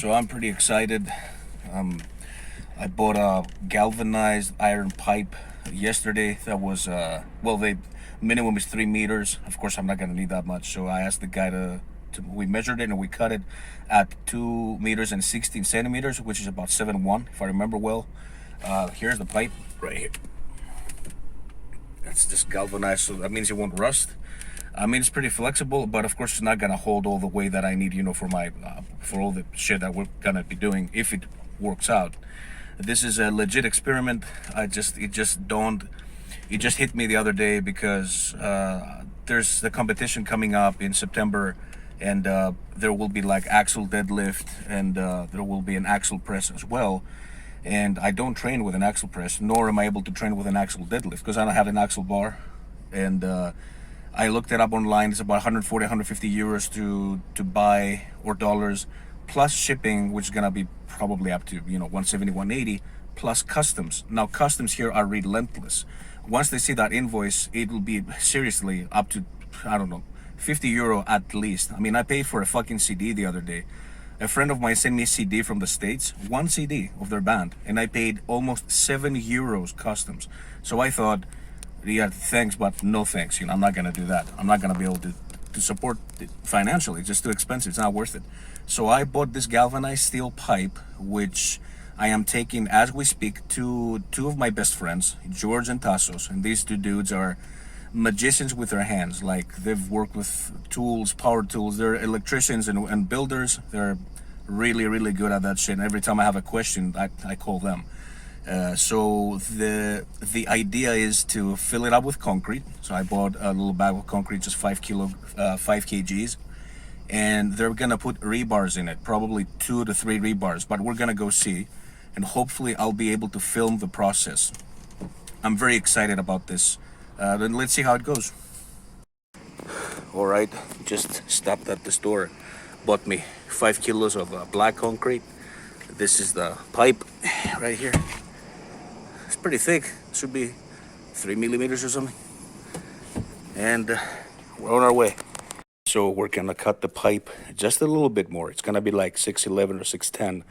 So I'm pretty excited. I bought a galvanized iron pipe yesterday. That was the minimum is 3 meters. Of course, I'm not gonna need that much. So I asked the guy to we measured it and we cut it at 2 meters and 16 centimeters, which is about 7'1", if I remember well. Here's the pipe right here. That's just galvanized, so that means it won't rust. I mean, it's pretty flexible, but of course it's not gonna hold all the weight that I need, for my for all the shit that we're gonna be doing if it works out. This is a legit experiment. It just hit me the other day because there's the competition coming up in September, and there will be like axle deadlift, and there will be an axle press as well. And I don't train with an axle press, nor am I able to train with an axle deadlift because I don't have an axle bar. And I looked it up online. It's about 140, 150 euros to buy, or dollars, plus shipping, which is gonna be probably up to 170, 180, plus customs. Now customs here are relentless. Once they see that invoice, it will be seriously up to, I don't know, 50 euro at least. I mean, I paid for a fucking CD the other day. A friend of mine sent me a CD from the States, one CD of their band, and I paid almost 7 euros customs. So I thought, yeah, thanks, but no thanks. I'm not gonna do that. I'm not gonna be able to support it financially. It's just too expensive. It's not worth it. So I bought this galvanized steel pipe, which I am taking as we speak to two of my best friends, George and Tassos. And these two dudes are magicians with their hands. Like, they've worked with tools, power tools. They're electricians and builders. They're really, really good at that shit. And every time I have a question, I call them. So the idea is to fill it up with concrete. So I bought a little bag of concrete, just 5 kgs, and they're gonna put rebars in it, probably 2 to 3 rebars, but we're gonna go see, and hopefully I'll be able to film the process. I'm very excited about this. Then let's see how it goes. All right, just stopped at the store, bought me 5 kilos of black concrete. This is the pipe right here. It's pretty thick. It should be 3 millimeters or something. And we're on our way. So we're gonna cut the pipe just a little bit more. It's gonna be like 6'11" or 6'10".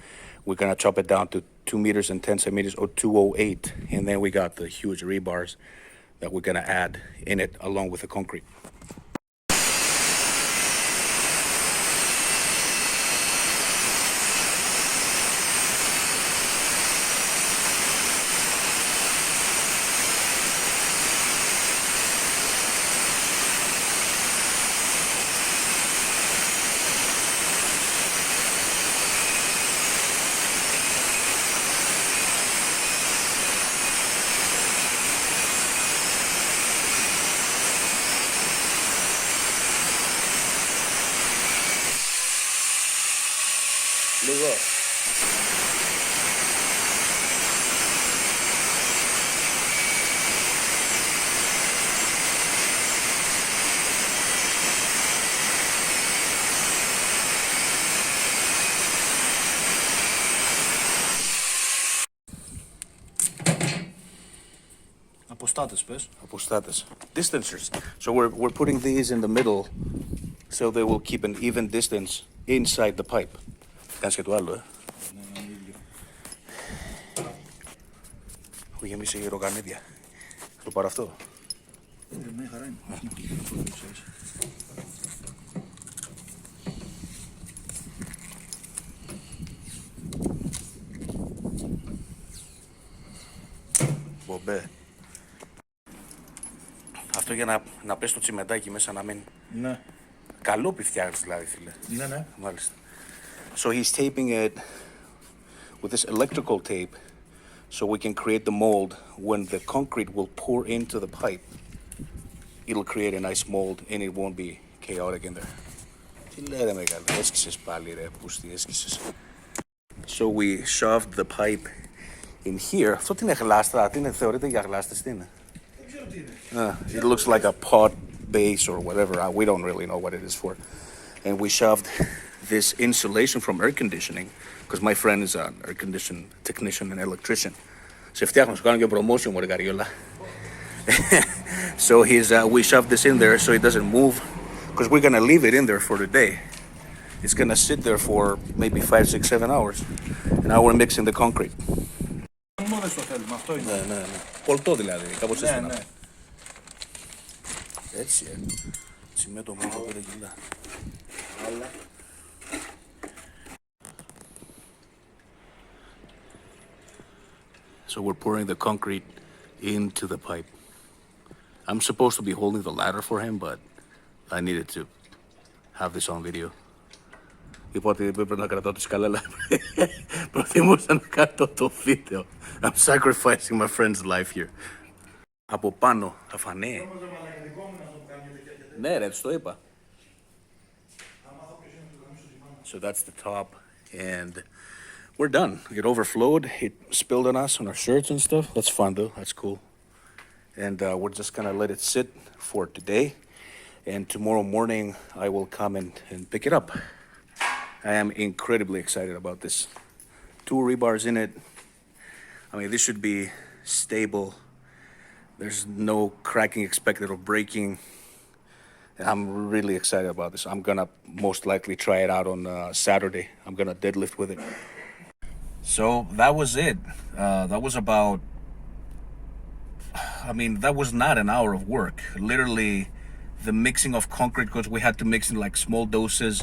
We're gonna chop it down to 2 meters and 10 centimeters, or 208. And then we got the huge rebars that we're gonna add in it along with the concrete. Λίγο. Αποστάτες, πες. Αποστάτες. Distancers. So we're putting these in the middle so they will keep an even distance inside the pipe. Κάνεις και το άλλο, Έχω γεμίσει γεροκανίδια. Θα το πάρω αυτό. Ναι, χαρά είναι. Μπομπέ. Αυτό για να πες το τσιμεντάκι μέσα να μην... Ναι. Καλό φτιάχνεις δηλαδή, φίλε. Ναι, ναι. Μάλιστα. So he's taping it with this electrical tape so we can create the mold. When the concrete will pour into the pipe, it'll create a nice mold and it won't be chaotic in there. Τι λέει ρε μεγάλο, έσκησες πάλι ρε, πούστη έσκησες. So we shoved the pipe in here. Αυτό τι είναι, γλάστρα, τι είναι, θεωρείται για γλάστες, τι είναι? Δεν ξέρω τι είναι. It looks like a pot base or whatever. We don't really know what it is for. And we shoved this insulation from air conditioning, because my friend is an air condition technician and electrician. Σε φτιάχνω, σου κάνω και promotion μου ρε καριόλα. So we shoved this in there so it doesn't move, because we're gonna leave it in there for the day. it's gonna sit there for maybe 5, 6, 7 hours. And now we're mixing the concrete. Μόνο δεν στο θέλουμε, αυτό είναι. Ναι. Πολτό δηλαδή, κάπως έτσι. Ναι. Έτσι, τσιμέντο μόνο 5 κιλά. Αλλά. So we're pouring the concrete into the pipe. I'm supposed to be holding the ladder for him, but I needed to have this on video. Είπα ότι πρέπει να κρατάω τη σκαλέλα. Προτιμούσα να κάνω το βίντεο. I'm sacrificing my friend's life here. Από πάνω θα φανεί. Ναι ρε, τους το είπα. So that's the top, and we're done. It overflowed. It spilled on us, on our shirts and stuff. That's fun though. That's cool. And we're just gonna let it sit for today. And tomorrow morning, I will come and pick it up. I am incredibly excited about this. 2 rebars in it. I mean, this should be stable. There's no cracking expected or breaking. I'm really excited about this. I'm gonna most likely try it out on Saturday. I'm gonna deadlift with it. So that was it. That was about, I mean, that was not an hour of work. Literally, the mixing of concrete, because we had to mix in like small doses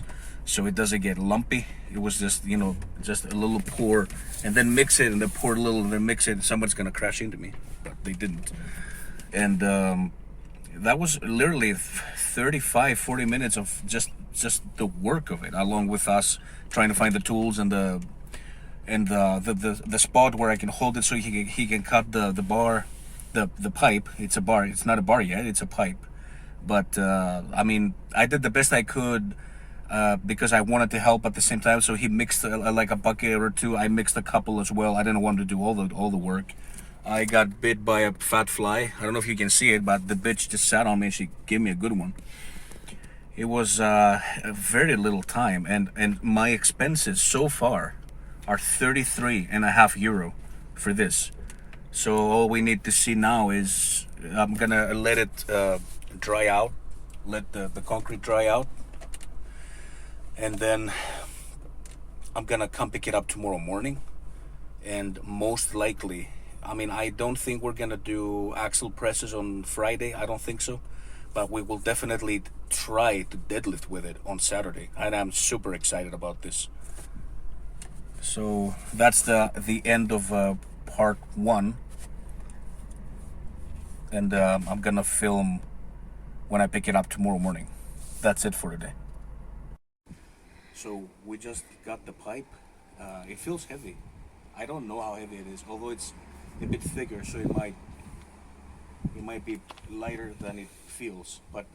so it doesn't get lumpy. It was just, you know, just a little pour and then mix it and then pour a little and then mix it. Somebody's gonna crash into me, but they didn't. And that was literally 35, 40 minutes of just the work of it, along with us trying to find the tools and the spot where I can hold it so he can cut the bar, the pipe. It's a bar. It's not a bar yet. It's a pipe. But I mean, I did the best I could because I wanted to help at the same time. So he mixed like a bucket or two. I mixed a couple as well. I didn't want to do all the work. I got bit by a fat fly. I don't know if you can see it, but the bitch just sat on me and she gave me a good one. It was a very little time, and my expenses so far are 33.5 euro for this. So all we need to see now is I'm gonna let it dry out, let the concrete dry out, and then I'm gonna come pick it up tomorrow morning. And most likely, I mean, I don't think we're gonna do axle presses on Friday. I don't think so, but we will definitely try to deadlift with it on Saturday, and I'm super excited about this. So that's the end of part 1, and I'm gonna film when I pick it up tomorrow morning. That's it for today. So we just got the pipe. It feels heavy. I don't know how heavy it is, although it's a bit thicker, so it might be lighter than it feels, but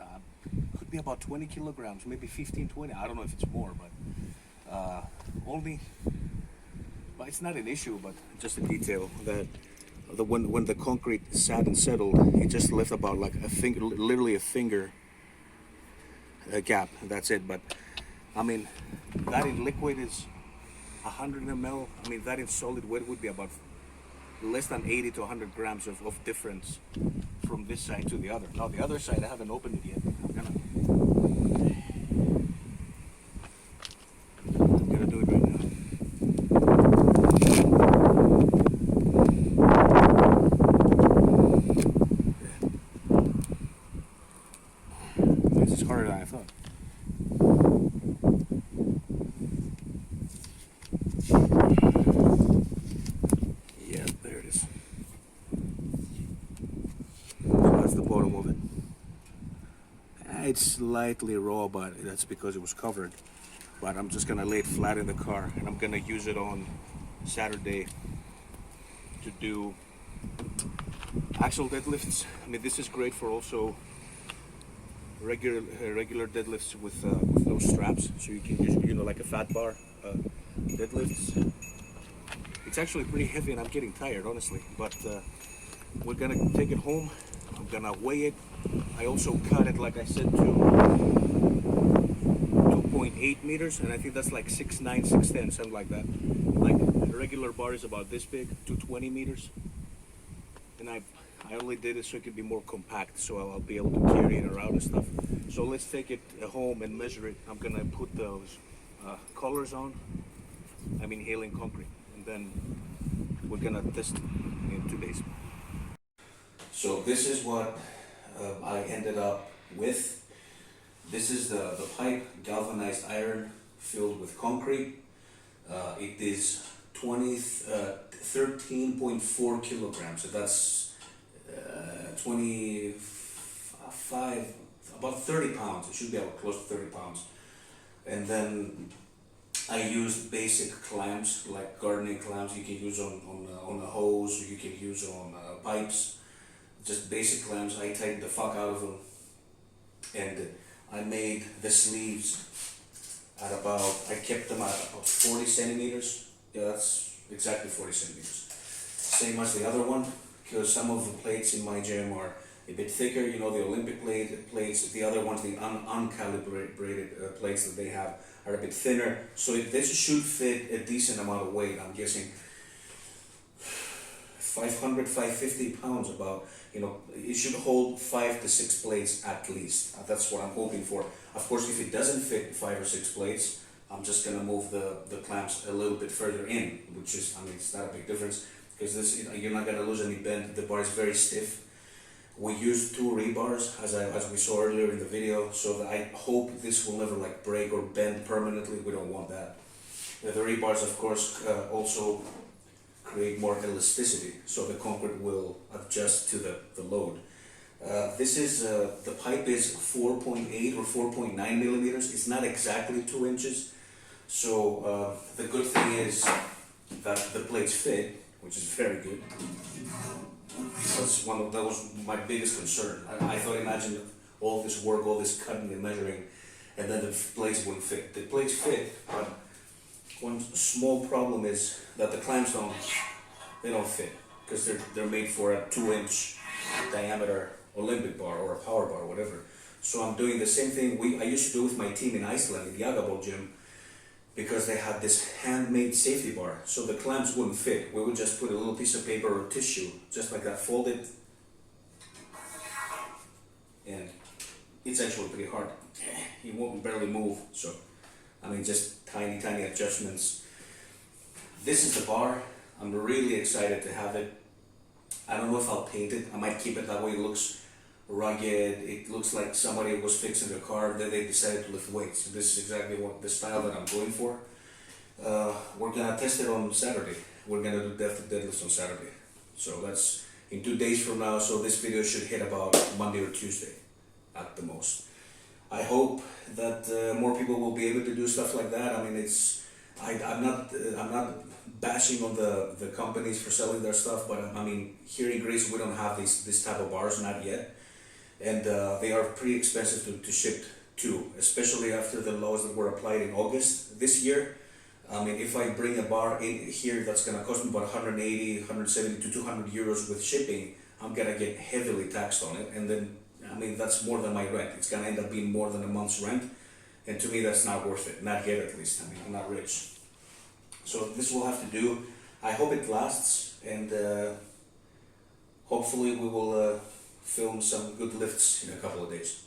could be about 20 kilograms, maybe 15, 20. I don't know if it's more, but but it's not an issue, but just a detail that when the concrete sat and settled, it just left about like a finger, literally a finger gap. That's it. But I mean, that in liquid is 100 ml. I mean, that in solid weight would be about less than 80 to 100 grams of difference from this side to the other. Now the other side, I haven't opened it yet. I'm gonna do it right now. This is harder than I thought. Yeah, there it is. So that's the bottom of it. It's slightly raw, but that's because it was covered. But I'm just gonna lay it flat in the car, and I'm gonna use it on Saturday to do axle deadlifts. I mean, this is great for also regular deadlifts with those straps, so you can use, you know, like a fat bar deadlifts. It's actually pretty heavy, and I'm getting tired, honestly. But we're gonna take it home. I'm gonna weigh it. I also cut it, like I said, to 2.8 meters, and I think that's like 6'9", 6'10", something like that. Like a regular bar is about this big, 220 meters. And I only did it so it could be more compact, so I'll be able to carry it around and stuff. So let's take it home and measure it. I'm gonna put those collar zone. I'm inhaling concrete, and then we're gonna test in 2 days. So this is what I ended up with. This is the pipe, galvanized iron filled with concrete. It is 13.4 kilograms, so that's 25, about 30 pounds. It should be about close to 30 pounds. And then I used basic clamps, like gardening clamps you can use on a hose, or you can use on pipes. Just basic clamps. I tightened the fuck out of them, and I made the sleeves at about, I kept them at about 40 centimeters. Yeah, that's exactly 40 centimeters. Same as the other one, because some of the plates in my gym are a bit thicker, you know, the Olympic plates. The other ones, the uncalibrated plates that they have, are a bit thinner. So this should fit a decent amount of weight. I'm guessing 500, 550 pounds about, you know, it should hold 5 to 6 plates at least. That's what I'm hoping for. Of course, if it doesn't fit 5 or 6 plates, I'm just gonna move the clamps a little bit further in, which is, I mean, it's not a big difference, because this, you know, you're not gonna lose any bend. The bar is very stiff. We used 2 rebars, as we saw earlier in the video, so that I hope this will never like break or bend permanently. We don't want that. The rebars, of course, also create more elasticity, so the concrete will adjust to the load. This is, the pipe is 4.8 or 4.9 millimeters. It's not exactly 2 inches. So the good thing is that the plates fit, which is very good. That was my biggest concern. I thought, imagine all this work, all this cutting and measuring, and then the plates wouldn't fit. The plates fit, but one small problem is that the clamps don't fit, because they're made for a 2-inch diameter Olympic bar or a power bar, whatever. So I'm doing the same thing I used to do with my team in Iceland, in the Agabol gym, because they had this handmade safety bar, so the clamps wouldn't fit. We would just put a little piece of paper or tissue, just like that, fold it, and it's actually pretty hard. You won't barely move, so, I mean, just tiny adjustments. This is the bar. I'm really excited to have it. I don't know if I'll paint it. I might keep it that way. It looks rugged. It looks like somebody was fixing their car, then they decided to lift weights. And this is exactly the style that I'm going for. We're gonna test it on Saturday. We're gonna do deadlifts on Saturday. So that's in 2 days from now. So this video should hit about Monday or Tuesday at the most. I hope that more people will be able to do stuff like that. I mean, I'm not bashing on the companies for selling their stuff, but I mean, here in Greece we don't have this type of bars, not yet, and they are pretty expensive to ship too, especially after the laws that were applied in August this year. I mean, if I bring a bar in here that's gonna cost me about 180, 170 to 200 euros with shipping, I'm gonna get heavily taxed on it, and then, I mean, that's more than my rent. It's gonna end up being more than a month's rent, and to me that's not worth it, not yet at least. I mean, I'm not rich. So this will have to do. I hope it lasts, and hopefully we will film some good lifts in a couple of days.